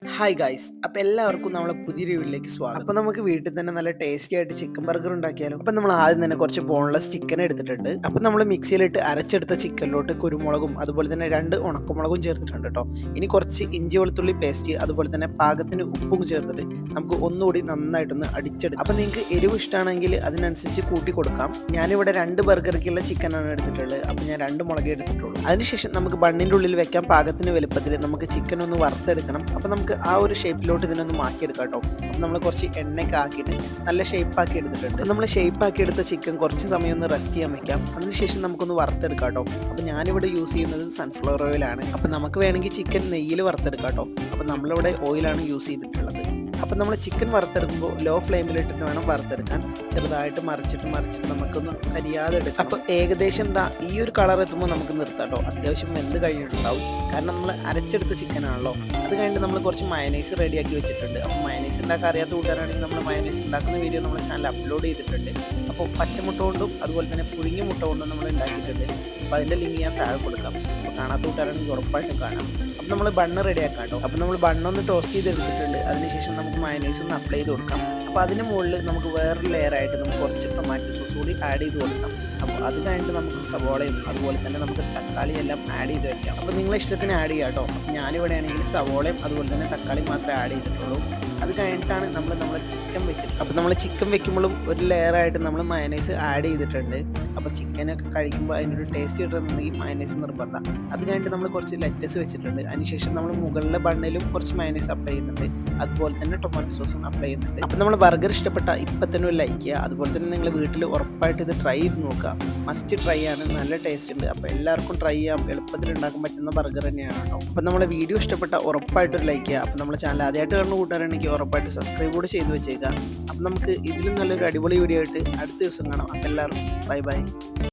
Hi guys, അപ്പോൾ എല്ലാവർക്കും നമ്മളെ പുതിയൊരു വീട്ടിലേക്ക് സ്വാഗതം. അപ്പോൾ നമുക്ക് വീട്ടിൽ തന്നെ നല്ല ടേസ്റ്റി ആയിട്ട് ചിക്കൻ ബർഗർ ഉണ്ടാക്കിയാലോ. അപ്പോൾ നമ്മൾ ആദ്യം തന്നെ കുറച്ച് ബോൺലെസ് ചിക്കൻ എടുത്തിട്ടുണ്ട്. അപ്പോൾ നമ്മൾ മിക്സിയിലിട്ട് അരച്ചെടുത്ത ചിക്കനിലോട്ട് കുരുമുളകും അതുപോലെ തന്നെ 2 ഉണക്കമുളകും ചേർത്തിട്ടുണ്ട് കേട്ടോ. ഇനി കുറച്ച് ഇഞ്ചി വെളുത്തുള്ളി പേസ്റ്റ് അതുപോലെ തന്നെ പാകത്തിന് ഉപ്പും ചേർത്തിട്ട് നമുക്ക് ഒന്നുകൂടി നന്നായിട്ടൊന്ന് അടിച്ചെടുക്കാം. അപ്പോൾ നിങ്ങൾക്ക് എരിവ് ഇഷ്ടമാണെങ്കിൽ അതിനനുസരിച്ച് കൂട്ടി കൊടുക്കാം. ഞാനിവിടെ 2 ബർഗറിക്കുള്ള ചിക്കനാണ് എടുത്തിട്ടുള്ളത്. അപ്പോൾ ഞാൻ 2 മുളകേ എടുത്തിട്ടുള്ളൂ. അതിനുശേഷം നമുക്ക് ബണ്ണിൻ്റെ ഉള്ളിൽ വെക്കാൻ പാകത്തിന് വലുപ്പത്തിൽ നമുക്ക് ചിക്കൻ ഒന്ന് വറുത്തെടുക്കണം. അപ്പോൾ നമുക്ക് ആ ഒരു ഷേപ്പിലോട്ട് ഇതിനൊന്ന് മാറ്റിയെടുക്കാം കേട്ടോ. അപ്പം നമ്മൾ കുറച്ച് എണ്ണയൊക്കെ ആക്കിയിട്ട് നല്ല ഷേപ്പാക്കി എടുത്തിട്ടുണ്ട്. നമ്മൾ ഷേപ്പാക്കി എടുത്ത ചിക്കൻ കുറച്ച് സമയം ഒന്ന് റെസ്റ്റ് ചെയ്യാൻ വെക്കാം. അതിനുശേഷം നമുക്കൊന്ന് വറുത്തെടുക്കാം കേട്ടോ. അപ്പോൾ ഞാനിവിടെ യൂസ് ചെയ്യുന്നത് സൺഫ്ലവർ ഓയിലാണ്. അപ്പം നമുക്ക് വേണമെങ്കിൽ ചിക്കൻ നെയ്യിൽ വറുത്തെടുക്കാം കേട്ടോ. അപ്പം നമ്മളിവിടെ ഓയിലാണ് യൂസ് ചെയ്തിട്ടുള്ളത്. അപ്പം നമ്മൾ ചിക്കൻ വറുത്തെടുക്കുമ്പോൾ ലോ ഫ്ലെയിമിലിട്ടിട്ട് വേണം വറുത്തെടുക്കാൻ. ചെറുതായിട്ട് മറിച്ചിട്ട് നമുക്കൊന്ന് കരിയാതെ എടുക്കാം. അപ്പോൾ ഏകദേശം ഈ ഒരു കളർ എത്തുമ്പോൾ നമുക്ക് നിർത്താം കേട്ടോ. അത്യാവശ്യം വെന്ത് കഴിഞ്ഞിട്ടുണ്ടാവും. കാരണം നമ്മൾ അരച്ചെടുത്ത ചിക്കനാണല്ലോ. അത് കഴിഞ്ഞിട്ട് നമ്മൾ കുറച്ച് മയനൈസ് റെഡിയാക്കി വെച്ചിട്ടുണ്ട്. അപ്പോൾ മയനൈസ് ഉണ്ടാക്കാൻ അറിയാത്ത കൂട്ടുകാരാണെങ്കിൽ നമ്മൾ മയനൈസ് ഉണ്ടാക്കുന്ന വീഡിയോ നമ്മുടെ ചാനൽ അപ്ലോഡ് ചെയ്തിട്ടുണ്ട്. അപ്പോൾ പച്ചമുട്ട കൊണ്ടും അതുപോലെ തന്നെ പുഴുങ്ങിയ മുട്ട കൊണ്ടും നമ്മൾ ഉണ്ടാക്കിയിട്ടുണ്ട്. അപ്പോൾ അതിൻ്റെ ലിങ്ക് ഞാൻ താഴെ കൊടുക്കാം. അപ്പോൾ കാണാത്ത കൂട്ടുകാരാണെങ്കിൽ ഉറപ്പായിട്ടും കാണാം. അപ്പോൾ നമ്മൾ ബണ്ണ് റെഡിയാക്കാം കേട്ടോ. അപ്പോൾ നമ്മൾ ബണ്ണൊന്ന് ടോസ്റ്റ് ചെയ്തെടുത്തിട്ടുണ്ട്. അതിനുശേഷം നമുക്ക് മയനൈസ് ഒന്ന് അപ്ലൈ ചെയ്ത് കൊടുക്കാം. അപ്പോൾ അതിന് മുകളിൽ നമുക്ക് വേറൊരു ലെയറായിട്ട് നമുക്ക് കുറച്ച് ടൊമാറ്റോ സോസ് കൂടി ആഡ് ചെയ്ത് കൊടുക്കാം. അപ്പോൾ അത് കഴിഞ്ഞിട്ട് നമുക്ക് സവോളയും അതുപോലെ തന്നെ നമുക്ക് തക്കാളി എല്ലാം ആഡ് ചെയ്ത് വെക്കാം. അപ്പോൾ നിങ്ങളെ ഇഷ്ടത്തിന് ആഡ് ചെയ്യാം കേട്ടോ. അപ്പോൾ ഞാനിവിടെ ആണെങ്കിൽ സവോളയും അതുപോലെ തന്നെ തക്കാളി മാത്രമേ ആഡ് ചെയ്തിട്ടുള്ളൂ. അത് കഴിഞ്ഞിട്ടാണ് നമ്മളെ ചിക്കൻ വെച്ചത്. അപ്പോൾ നമ്മൾ ചിക്കൻ വെക്കുമ്പോഴും ഒരു ലെയറായിട്ട് നമ്മൾ മയനൈസ് ആഡ് ചെയ്തിട്ടുണ്ട്. അപ്പോൾ ചിക്കനൊക്കെ കഴിക്കുമ്പോൾ അതിൻ്റെ ഒരു ടേസ്റ്റ് കിട്ടുന്നുണ്ടെങ്കിൽ മയനൈസ് നിർബന്ധം. അത് കഴിഞ്ഞിട്ട് നമ്മൾ കുറച്ച് ലെറ്റസ് വെച്ചിട്ടുണ്ട്. അതിനുശേഷം നമ്മൾ മുകളിലെ ബണ്ണിലും കുറച്ച് മയനൈസ് അപ്ലൈ ചെയ്യുന്നുണ്ട്. അതുപോലെ തന്നെ ടൊമാറ്റോ സോസും അപ്ലൈ ചെയ്യുന്നുണ്ട്. അപ്പോൾ നമ്മൾ ബർഗർ ഇഷ്ടപ്പെട്ട ഇപ്പം തന്നെ ഒരു ലൈക്ക് ചെയ്യുക. അതുപോലെ തന്നെ നിങ്ങൾ വീട്ടിൽ ഉറപ്പായിട്ട് ഇത് ട്രൈ ചെയ്ത് നോക്കുക. മസ്റ്റ് ട്രൈ ആണ്, നല്ല ടേസ്റ്റ് ഉണ്ട്. അപ്പോൾ എല്ലാവർക്കും ട്രൈ ചെയ്യാം, എളുപ്പത്തിൽ ഉണ്ടാക്കാൻ പറ്റുന്ന ബർഗർ തന്നെയാണ് കേട്ടോ. അപ്പോൾ നമ്മുടെ വീഡിയോ ഇഷ്ടപ്പെട്ട ഉറപ്പായിട്ടൊരു ലൈക്ക് ചെയ്യുക. അപ്പോൾ നമ്മുടെ ചാനൽ ആദ്യമായിട്ട് കാണുന്ന കൂട്ടുകാരാണെങ്കിൽ ഉറപ്പായിട്ട് സബ്സ്ക്രൈബ് കൂടെ ചെയ്ത് വെച്ചേക്കുക. അപ്പോൾ നമുക്ക് ഇതിലും നല്ലൊരു അടിപൊളി വീഡിയോ ആയിട്ട് അടുത്ത ദിവസം കാണാം. അപ്പോൾ എല്ലാവർക്കും ബൈ ബൈ.